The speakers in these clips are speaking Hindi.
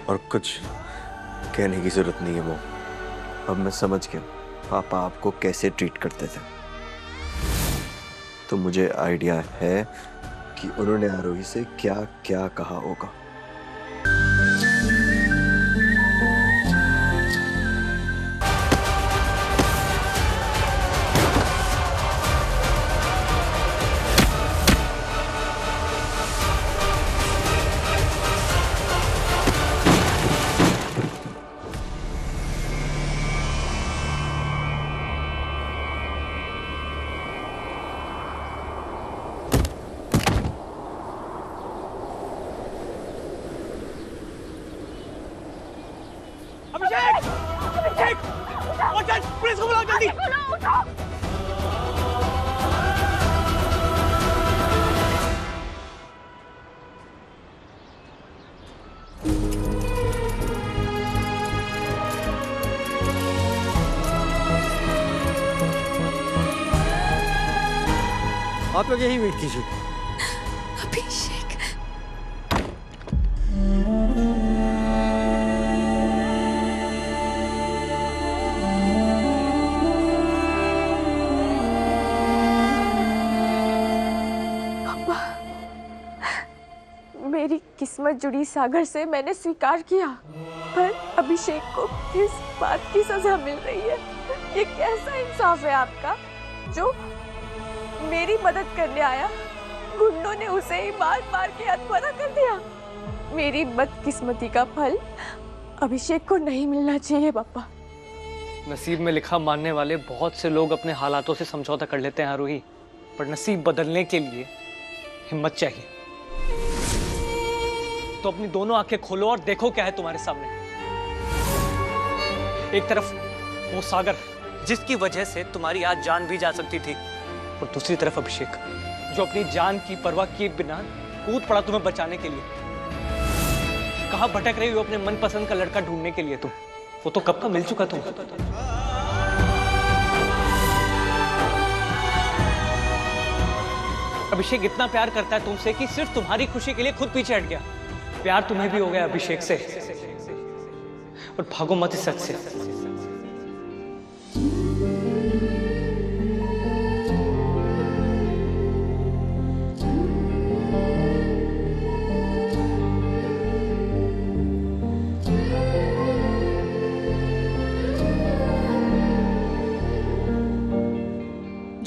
और कुछ कहने की जरूरत नहीं है मॉम। अब मैं समझ गया पापा आपको कैसे ट्रीट करते थे। तो मुझे आइडिया है कि उन्होंने आरोही से क्या क्या कहा होगा। अभिषेक! अभिषेक! पुलिस को बुलाओ जल्दी! आप लोग यही वेट कीजिए। अभिषेक, पापा, मेरी किस्मत जुड़ी सागर से मैंने स्वीकार किया, पर अभिषेक को किस बात की सजा मिल रही है? ये कैसा इंसाफ है आपका? जो मेरी मदद करने आया, गुंडों ने उसे ही मार मार के हत्या कर दिया। मेरी बदकिस्मती का फल अभिषेक को नहीं मिलना चाहिए पापा। नसीब में लिखा मानने वाले बहुत से लोग अपने हालातों से समझौता कर लेते हैं आरोही, पर नसीब बदलने के लिए हिम्मत चाहिए। तो अपनी दोनों आंखें खोलो और देखो क्या है तुम्हारे सामने। एक तरफ वो सागर जिसकी वजह से तुम्हारी आज जान भी जा सकती थी, और दूसरी तरफ अभिषेक जो अपनी जान की परवाह किए बिना कूद पड़ा तुम्हें बचाने के लिए। कहां भटक रही हो अपने मनपसंद का लड़का ढूंढने के लिए? तुम वो तो कब का मिल चुका तुम। अभिषेक इतना प्यार करता है तुमसे कि सिर्फ तुम्हारी खुशी के लिए खुद पीछे हट गया। प्यार तुम्हें भी हो गया अभिषेक से, और भागो मत इस सच से।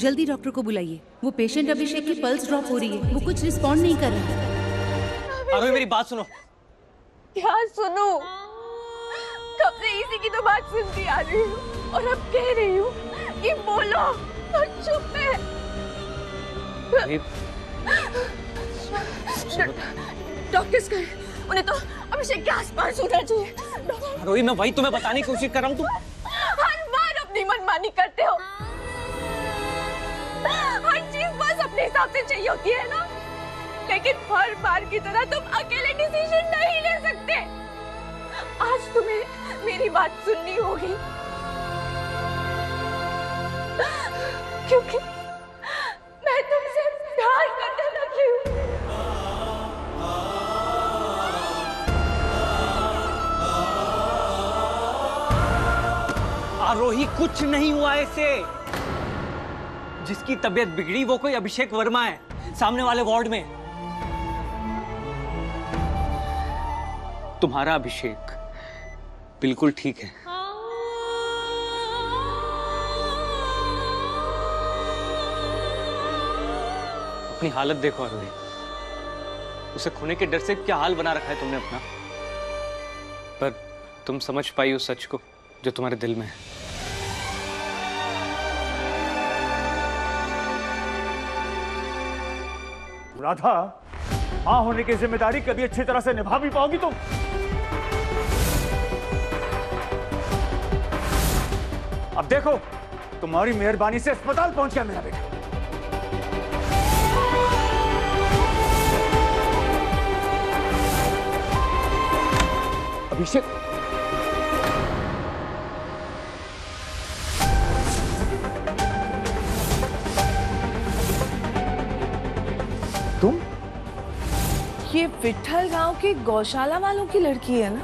जल्दी डॉक्टर को बुलाइए। वो पेशेंट अभिषेक की पल्स ड्रॉप हो रही है, वो कुछ रिस्पॉन्ड नहीं कर रहा है। आरोही मेरी बात सुनो। क्या सुनो? कब से इसी की तो बात सुनती आ रही हूँ, और अब कह रही हूँ कि बोलो, तो चुप है। डॉक्टर्स कहे उन्हें तो अभिषेक के आसपास होना चाहिए। आरोही मैं वही तुम्हें बताने की कोशिश कर रहा हूँ। तुम हर बार अपनी मनमानी करते हो। हर चीज बस अपने हिसाब से चाहिए होती है ना, लेकिन हर बार की तरह तुम अकेले डिसीजन नहीं ले सकते। आज तुम्हें मेरी बात सुननी होगी, क्योंकि मैं तुमसे प्यार करने लगी हूँ। आरोही कुछ नहीं हुआ ऐसे। जिसकी तबीयत बिगड़ी वो कोई अभिषेक वर्मा है, सामने वाले वार्ड में। तुम्हारा अभिषेक बिल्कुल ठीक है। अपनी हालत देखो आरोही, उसे खोने के डर से क्या हाल बना रखा है तुमने अपना। पर तुम समझ पाई उस सच को जो तुम्हारे दिल में है। राधा, मां होने की जिम्मेदारी कभी अच्छी तरह से निभा भी पाओगी तुम? अब देखो, तुम्हारी मेहरबानी से अस्पताल पहुंच गया मेरा बेटा। अभिषेक, ये विट्ठल गांव की गौशाला वालों की लड़की है ना?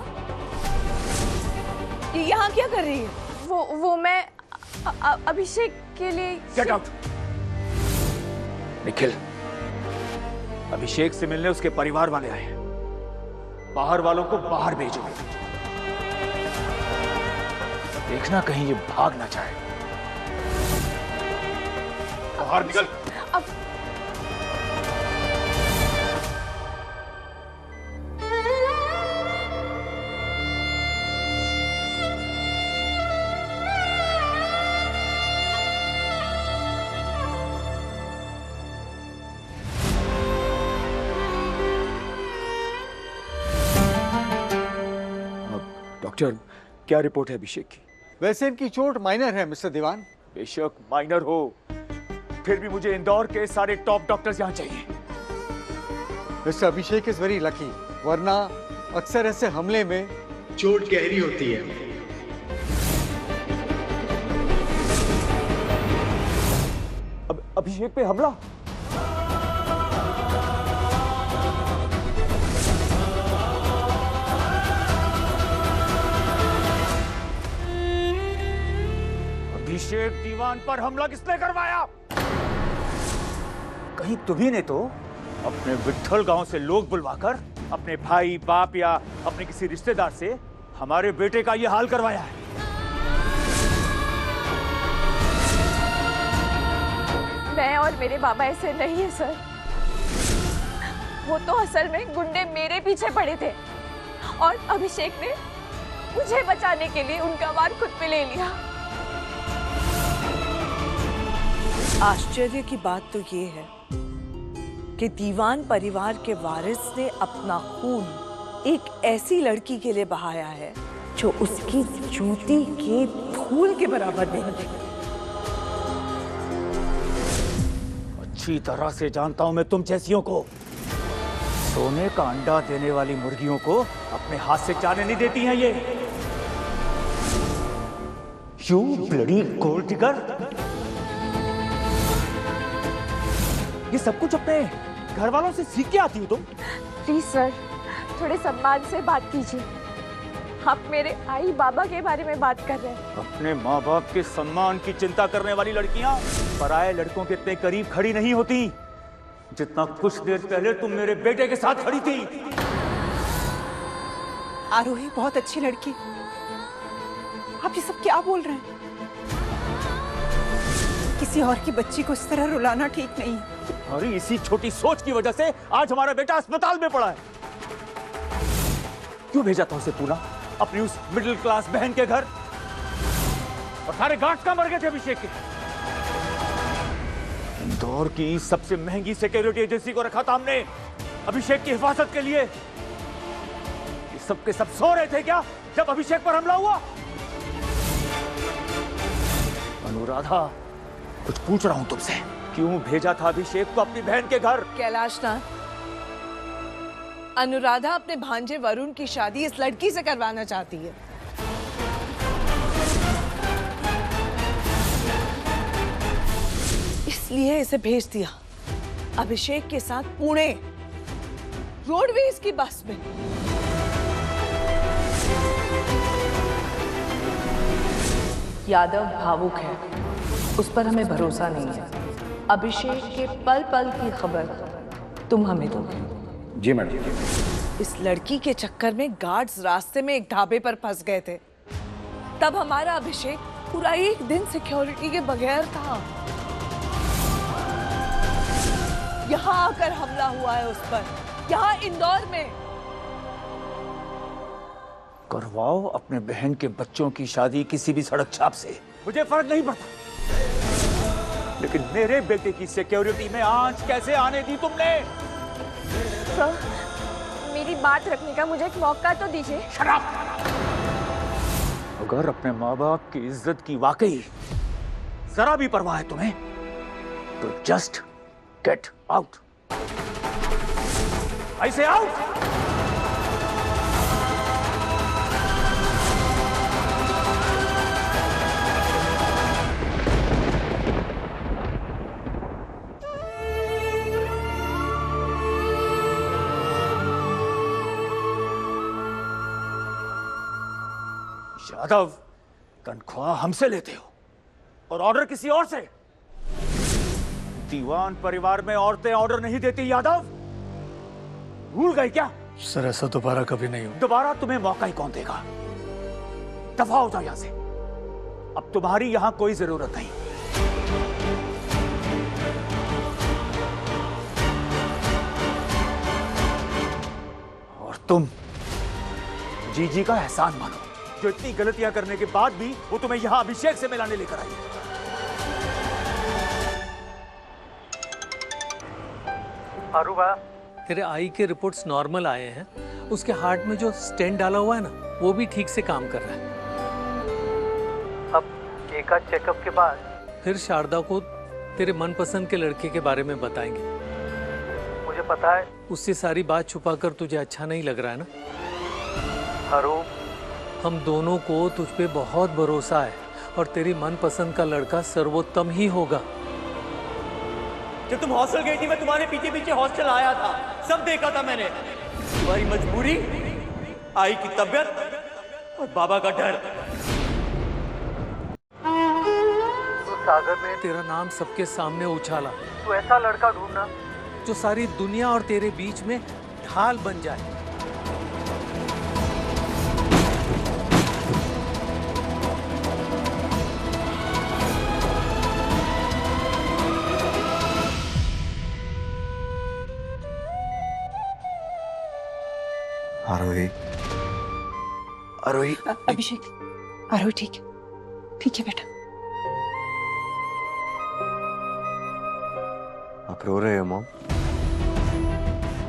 ये यहाँ क्या कर रही है? वो मैं अभिषेक के लिए। Get out. निखिल, अभिषेक से मिलने उसके परिवार वाले आए हैं। बाहर वालों को बाहर भेजो। देखना कहीं ये भाग ना जाए। बाहर निकल। डॉक्टर, क्या रिपोर्ट है अभिषेक की? वैसे इनकी चोट माइनर है मिस्टर दीवान। बेशक माइनर हो, फिर भी मुझे इंदौर के सारे टॉप डॉक्टर्स यहाँ चाहिए। Mister Abhishek is very lucky, वरना अक्सर ऐसे हमले में चोट गहरी होती है। अब अभिषेक पे हमला? अभिषेक दीवान पर हमला किसने करवाया? कहीं तुम्ही ने तो अपने विट्ठल गांव से लोग बुलवाकर अपने भाई बाप या अपने किसी रिश्तेदार से हमारे बेटे का यह हाल करवाया है। मैं और मेरे बाबा ऐसे नहीं है सर। वो तो असल में गुंडे मेरे पीछे पड़े थे और अभिषेक ने मुझे बचाने के लिए उनका वार खुद पे ले लिया। आश्चर्य की बात तो ये है कि दीवान परिवार के वारिस ने अपना खून एक ऐसी लड़की के लिए बहाया है जो उसकी जूती के धूल के बराबर नहीं। अच्छी तरह से जानता हूं मैं तुम जैसियों को। सोने का अंडा देने वाली मुर्गियों को अपने हाथ से जाने नहीं देती हैं ये। You bloody gold digger. ये सब कुछ अपने घर वालों से सीख के आती हो तुम? प्लीज सर, थोड़े सम्मान से बात कीजिए। आप मेरे आई बाबा के बारे में बात कर रहे हैं। अपने माँ बाप के सम्मान की चिंता करने वाली लड़कियां पराये लड़कों के इतने करीब खड़ी नहीं होती जितना कुछ देर पहले तुम मेरे बेटे के साथ खड़ी थी। आरोही बहुत अच्छी लड़की। आप ये सब क्या बोल रहे हैं? किसी और की बच्ची को इस तरह रुलाना ठीक नहीं है। अरे इसी छोटी सोच की वजह से आज हमारा बेटा अस्पताल में पड़ा है। क्यों भेजा था उसे पूना अपनी उस मिडिल क्लास बहन के घर? और सारे गार्ड्स कहां मर गए थे अभिषेक के? इंदौर की सबसे महंगी सिक्योरिटी एजेंसी को रखा था हमने अभिषेक की हिफाजत के लिए। ये सब के सब सो रहे थे क्या जब अभिषेक पर हमला हुआ? अनुराधा, कुछ पूछ रहा हूं तुमसे, क्यों भेजा था अभिषेक को अपनी बहन के घर? कैलाश नाथ, अनुराधा अपने भांजे वरुण की शादी इस लड़की से करवाना चाहती है। इसलिए इसे भेज दिया अभिषेक के साथ पुणे रोडवेज की बस में। यादव भावुक है, उस पर हमें भरोसा नहीं है। अभिषेक के पल पल की खबर तुम हमें दोगे। जी मैडम। इस लड़की के चक्कर में गार्ड्स रास्ते में एक ढाबे पर फंस गए थे। तब हमारा अभिषेक पूरा एक दिन सिक्योरिटी के बगैर था। यहाँ आकर हमला हुआ है उस पर, यहाँ इंदौर में। करवाओ अपने बहन के बच्चों की शादी किसी भी सड़क छाप से, मुझे फर्क नहीं पड़ता, लेकिन मेरे बेटे की सिक्योरिटी में आंच कैसे आने दी तुमने? सर, मेरी बात रखने का मुझे एक मौका तो दीजिए। शराब! अगर अपने माँ बाप की इज्जत की वाकई जरा भी परवाह है तुम्हें, तो जस्ट गेट आउट। ऐसे आउट। यादव, तनख्वाह हमसे लेते हो और ऑर्डर किसी और से। दीवान परिवार में औरतें ऑर्डर नहीं देती यादव, भूल गए क्या? सर ऐसा दोबारा कभी नहीं हो। दोबारा तुम्हें मौका ही कौन देगा? दफा हो जाओ यहां से, अब तुम्हारी यहां कोई जरूरत नहीं। और तुम जीजी का एहसान मानो, जो इतनी गलतियां करने के बाद भी वो तुम्हें यहां अभिषेक से मिलाने लेकर आई। आरूबा, तेरे आई के रिपोर्ट्स नॉर्मल आए हैं। उसके हार्ट में जो स्टेंट डाला हुआ है ना, वो भी ठीक से काम कर रहा है। अब एक आध चेकअप के बाद फिर शारदा को तेरे मनपसंद के लड़के के बारे में बताएंगे। मुझे पता है उससे सारी बात छुपाकर तुझे अच्छा नहीं लग रहा है ना। आरूब, हम दोनों को तुझ पे बहुत भरोसा है और तेरी मनपसंद का लड़का सर्वोत्तम ही होगा। जब तुम हॉस्टल गई थी, मैं तुम्हारे पीछे पीछे हॉस्टल आया था, सब देखा था मैंने। तुम्हारी मजबूरी, आई की तबीयत और बाबा का डर। तो सागर ने तेरा नाम सबके सामने उछाला। तो ऐसा लड़का ढूंढना जो सारी दुनिया और तेरे बीच में ढाल बन जाए। आरोही, आरोही। अभिषेक, आरोही ठीक है बेटा। आप रो रहे हो मॉम?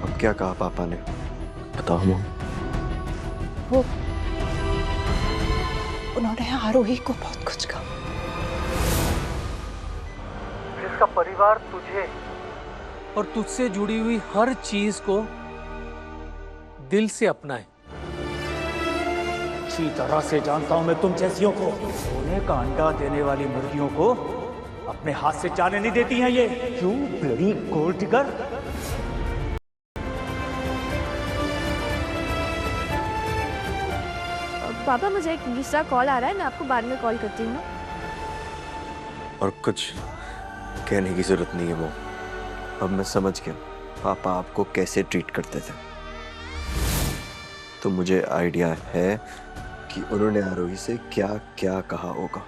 अब क्या कहा पापा ने? बताओ मॉम। वो उन्होंने आरोही को बहुत कुछ कहा, जिसका परिवार तुझे और तुझसे जुड़ी हुई हर चीज को दिल से अपनाए। अच्छी तरह से जानता हूं मैं तुम जैसियों को। सोने का अंडा देने वाली मुर्गियों को अपने हाथ से जाने नहीं देती हैं ये। क्यों ब्लडी गोल्ड डिगर? पापा, मुझे एक दूसरा कॉल आ रहा है, मैं आपको बाद में कॉल करती हूँ ना। और कुछ कहने की जरूरत नहीं है मॉम। अब मैं समझ गया पापा आपको कैसे ट्रीट करते थे। तो मुझे आइडिया है कि उन्होंने आरोही से क्या क्या कहा होगा।